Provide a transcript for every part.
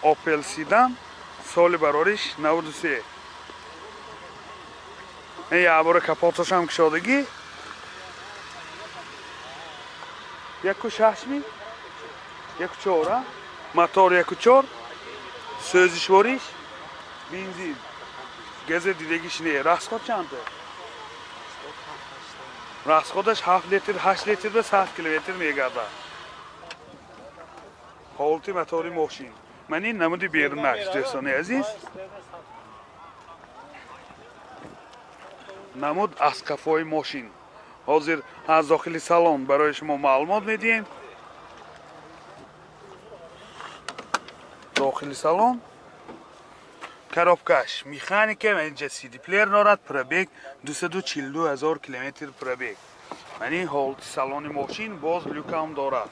Opel Sedan سال برارش 93. این یه عباره کپاتش هم کشادگی 1.6 1.4 motor 1.4 سوزش واریش بنزین گاز دیدگیش نه راسخود چنده راسخودش 7 لیتر 8 لیتر به 100 کیلومتر میگرده حالتی موتوری ماشین من این نمودی بیرون نش دوستان عزیز نمود از کفای ماشین حاضر از داخل سالن برای شما معلومات میدیم داخل سالن коробкаш механика اینجا CD پلیر دارد پرابگ 242,000 کیلومتر پرابگ یعنی حالت سالن ماشین باز لوکام دارد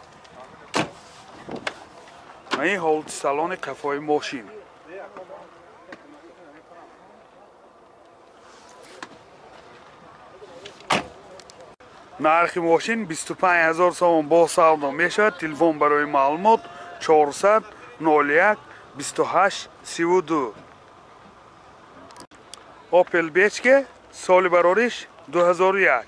یعنی حالت سالن قفای ماشین نرخ ماشین 25,000 سوم با سودا میشود تلفن برای معلومات 400 01 28 32 Opel Bechke سال برارش 2001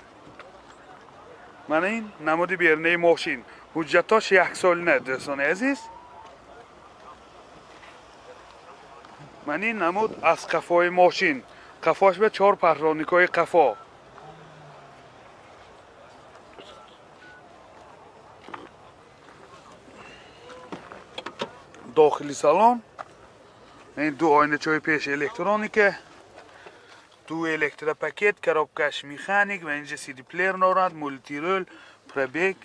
من این نمود بیرنه ماشین حجتاش 1 سال نه دوستان عزیز من این نمود از قفای ماشین قفاش به 4 پهرانیکای قفا داخلی سالن این دو آینه چای پیش الکترونیکه دو الکترا پاکت коробкаш مکانیک و اینجا CD پلیر دارد مولتی رول پرابگ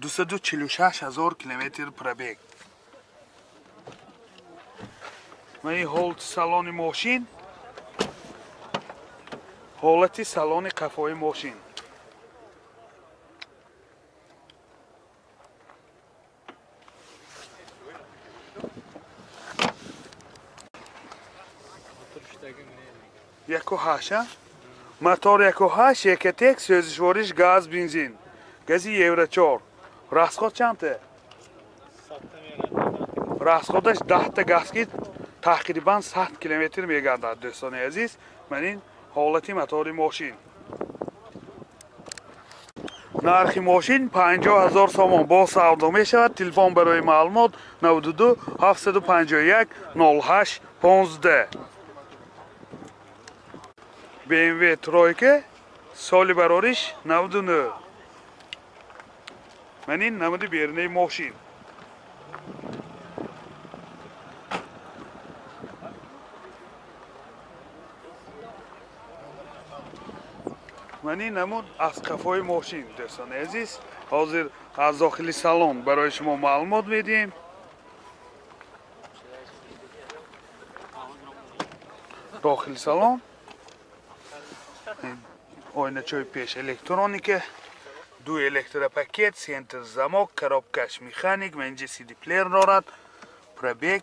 246,000 کیلومتر پرابگ و این حالت سالن ماشین حالت سالن قفای ماشین یکو هاشه موتور 1.8 1.1 سوزشوارش گاز بنزین گازی یورو 4 راسخود چنده راسخودش 10 تا گاسکیت تقریبا 100 کیلومتر میگردد دوستان عزیز من این حالتی موتور ماشین نرخ ماشین 50,000 سوم با سودا میشود تلفن برای معلومات 92 751 08 15 BMW ترویکه سال برارش 99 من این نمود بیرنه ماشین من این نمود از کفای ماشین دوستان عزیز حاضر از داخل سالن برای شما معلومات میدیم داخل سالن آینه چای پیش الکترونیکه دو الکترا پاکت سنتر زماک коробкаш مکانیک و اینجا CD پلیر دارد پرابگ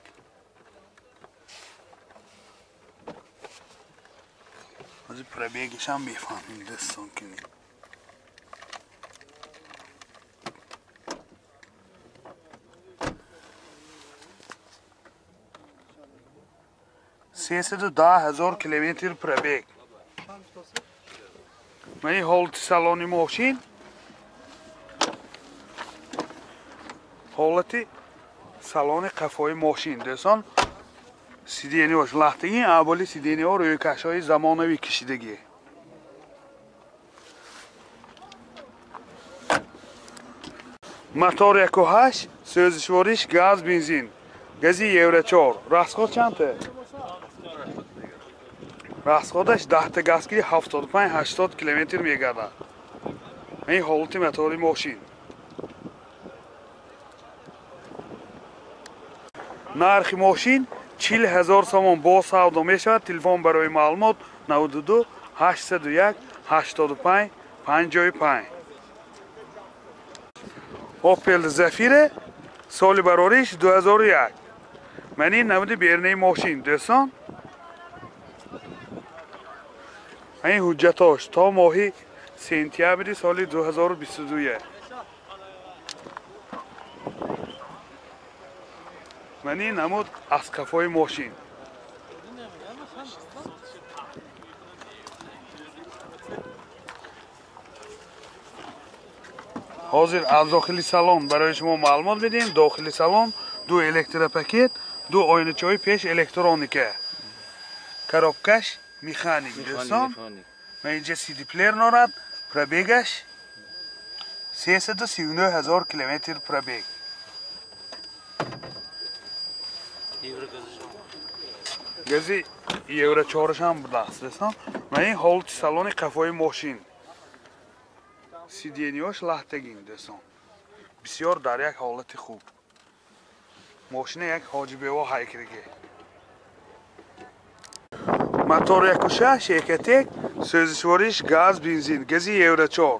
از پرابگش هم بفهمیم دوستان کنیم 310,000 کیلومتر پرابگ من این حالت سالن ماشین حالت سالن قفای ماشین دوستان سیدینی هاش لختگی اولی سیدینی ها روی کشای زمانوی کشیدگی موتور 1.8 سوزشوارش گاز بنزین گازی یورو 4 راسخود چنده راسخودش 10 تا گاسکی 75 80 کیلومتر میگرده این حالت موتور ماشین نرخ ماشین 40,000 سوم با سودا میشود تلفن برای معلومات 92 801 85 55 اوپل زفیر سال برارش 2001 من این نمود بیرنه ماشین دوستان این حجتاش تا ماهی سپتامبر سال 2022 من این نمود از کفای ماشین. حاضر از داخل سالن برای شما معلومات بدیم. داخل سالن دو الکتروپاکت، دو آینه چای پیش الکترونیکه، коробкаш механик دوستان. و اینجا سی دی پلیر نارد. پرابیگش 339,000 کیلومتر پرابیگ. گزی یورو 4 هم بوده است دوستان. و این حالت سالن قفای ماشین. سیدینیاش لحتگین دوستان. بسیار در یک حالت خوب. ماشین یک حاجی بیوا هایکریگه. موتور 1.6 1.1 سوزشوارش گاز بنزین. گزی یورو 4.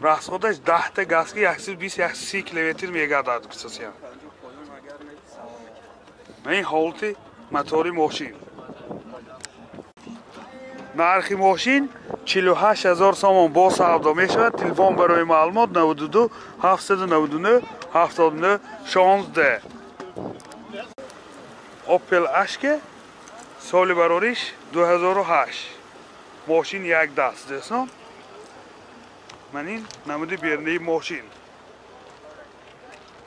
расходаш 10 تا газки 120-130 км мегардад кисосия. این حالت موتور ماشین. نرخ ماشین 48,000 سوم با سودا می شود. تلفن برای معلومات 92 799 79 16. اوپل اشک سال برارش 2008. ماشین یک دست دوستان. من این نموده بیرنه ماشین.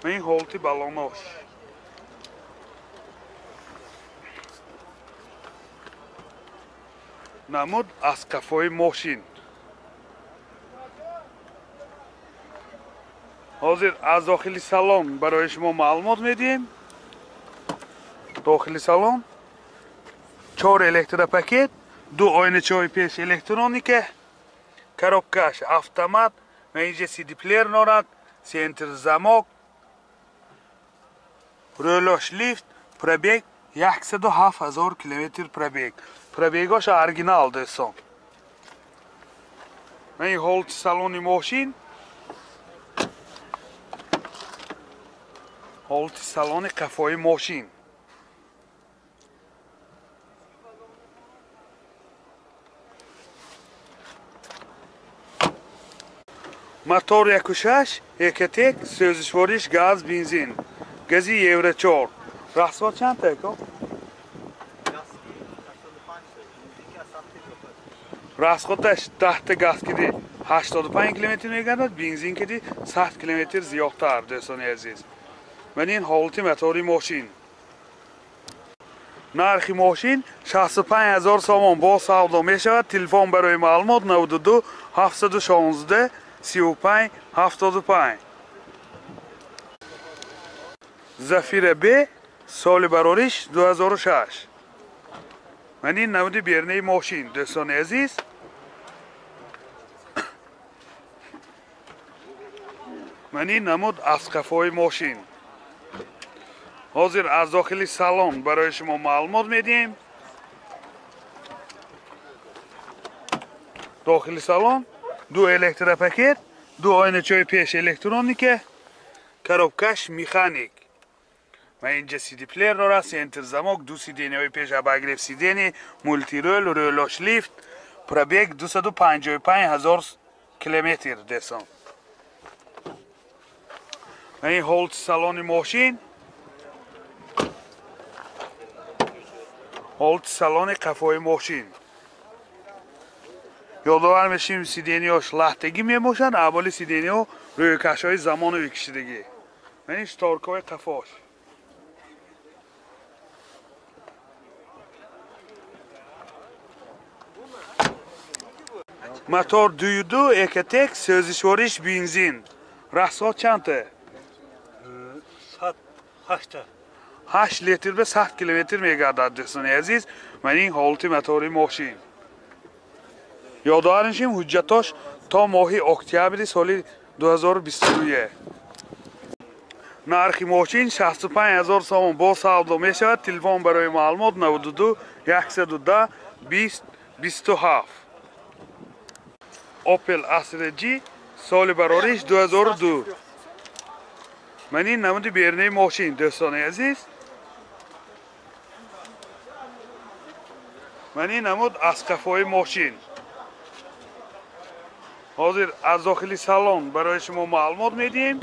من این حالت بالاناش. نمود از کفای ماشین. حاضر از داخل سالن برای شما معلومات میدیم. داخل سالن 4 الکتروپاکت، 2 آینه چای پیش الکترونیکه، коробкаш автомат و اینجا سی دی پلیر نارد، سنتر زماک، رولوش لیفت، پرابیگ 107,000 کیلومتر پرابیگ. پرابیگاش ارگینال دوستان. و این حالت سالن ماشین. حالت سالن قفای ماشین. موتور 1.6 1.1 سوزشوارش گاز بنزین. گزی یورو 4. расход چند تا؟ расходش 10 تا گاز کدی 85 کیلومتر میگردد. بنزین کدی 100 کیلومتر زیادتر دوستان عزیز. من این حالت موتور ماشین. نرخ ماشین 65,000 سوم با سودا می شود. تلفن برای معلومات 92 716 35 75. زفیر ب سال برارش 2006. من این نمود بیرنه ماشین دوستان عزیز. من این نمود از قفای ماشین. حاضر از داخل سالن برای شما معلومات میدیم. داخل سالن 2 الکتروپاکت، 2 آینه چای پیش الکترونیکه، коробкаш механик. و اینجا سی دی پلیر داره. سنتر زماک، 2 سیدینی های پیش اباگریف سیدینی، مولتی رول، رولوش لیفت، پرابیگ 255,000 کیلومتر دوستان. و این حالت سالن ماشین. حالت سالن قفای ماشین. یادآور میشیم سیدینیاش لحتگی میموشن. اولی سیدینیو روی کشای زمان و کشیدگی. من این شتارکای قفاش. موتور 2.2 1.1 سوزشوارش بنزین. расход چند تا؟ 8 لیتر به 100 کیلومتر میگردد دوستان عزیز. من این حالت موتور ماشین. یادآور میشیم حجتاش تا ماه اکتبر سال 2022. نرخ ماشین 65,000 سوم با سودا می شود. تلفن برای معلومات 92 110 20 27. اوپل اسر جی سال برارش 2002. من این نمود بیرنه ماشین دوستان عزیز. من این نمود از قفای ماشین. حاضر از داخل سالن برای شما معلومات میدیم.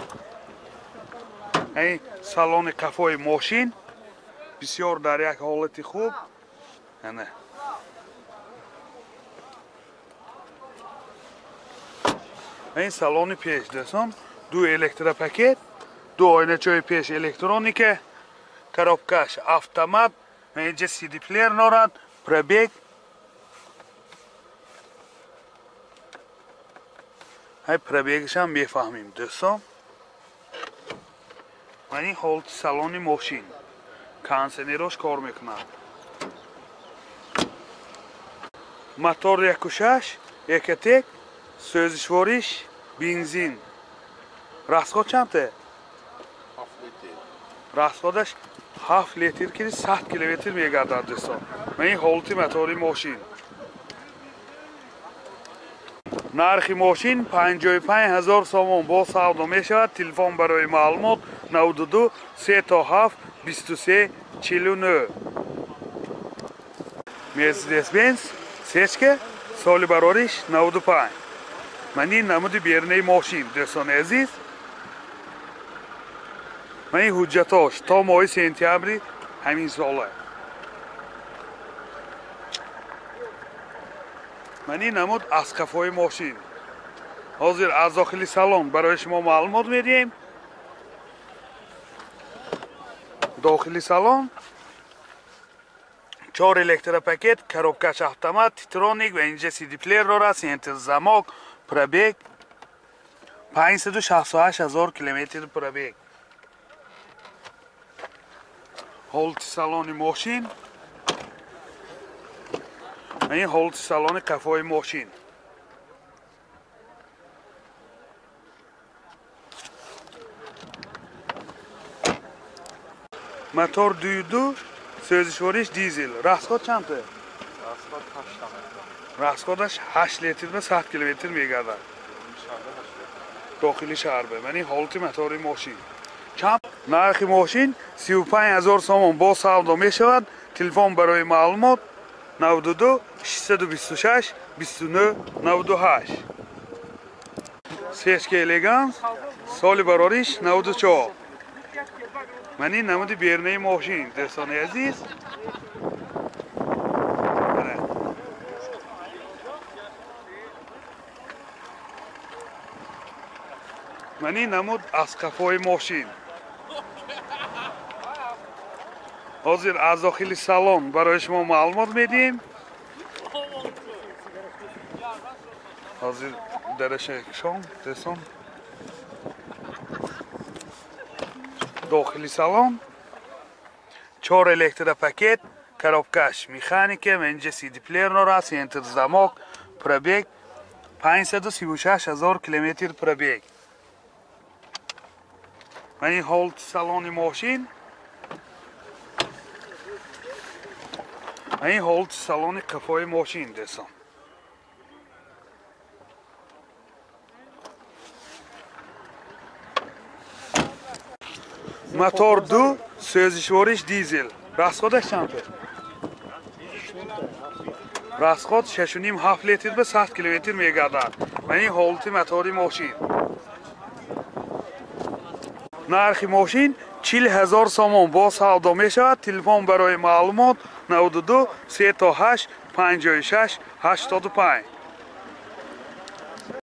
این سالن قفای ماشین بسیار در یک حالت خوب. نه این سالن پیش دستم دو الکتروپاکت، دو آینه چوی پیش الکترونیکه، коробкаш автомат و اینجا CD پلیر نارد، پربیگ. های پربیگش هم میفهمیم دوستان. و این حالت سالن ماشین کانسنیروش کار میکنه. موتور 1.6 1.1 سوزشواریش بنزین. راسخود چنده؟ راسخودش 7 لیتر که 100 کیلومتر میگردد دوستان. و این حالت موتور ماشین. نرخ ماشین 55,000 سوم با سودا می شود. تلفن برای معلومات 92 37 23 49. مرسدس بنز سچکه سال براریش 95. من این نمود بیرنه ماشین دوستان عزیز. من این حجتاش تا ماه سپتامبر همین ساله. من این نمود از کفای ماشین. حاضر از داخل سالن برای شما معلومات میدیم. داخل سالن 4 الکتروپاکت، коробкаш автомат، تیترونیک و اینجا CD پلیر داره، سنتر زماک، پربیگ 568,000 کیلومتر پربیگ. حالت سالن ماشین. این حالت سالن قفای ماشین. موتور 2.2 سوزشواریش دیزل. راسخود چنده؟ راسخودش 8 لیتر به 100 کیلومتر میگردد. داخلی شهر به. من این حالت موتور ماشین. چند نرخ ماشین 35,000 سوم با سودا می شود. تلفن برای معلومات 92 626 29 98. سچکه الگانس سال براریش 94. من این نمود بیرنه ماشین دوستان عزیز. من این نمود از قفای ماشین. حاضر از داخل سالن برای شما معلومات میدیم. حاضر درش شام دوستان. داخل سالن 4 الکتروپاکت، коробкаш مکانیکه و اینجا CD پلیر داره، سنتر زماک، پربیگ 536,000 کیلومتر پربیگ. من این حالت سالن ماشین. این حالت سالن قفای ماشین دوستان. موتور 2 سوزشواریش دیزل. راسخودش چنده؟ راسخود 6.5 7 لیتر به 100 کیلومتر میگردد. من این حالت موتور ماشین. نرخ ماشین 40,000 سوم با سودا می شود. تلفن برای معلومات 92 38 56 85.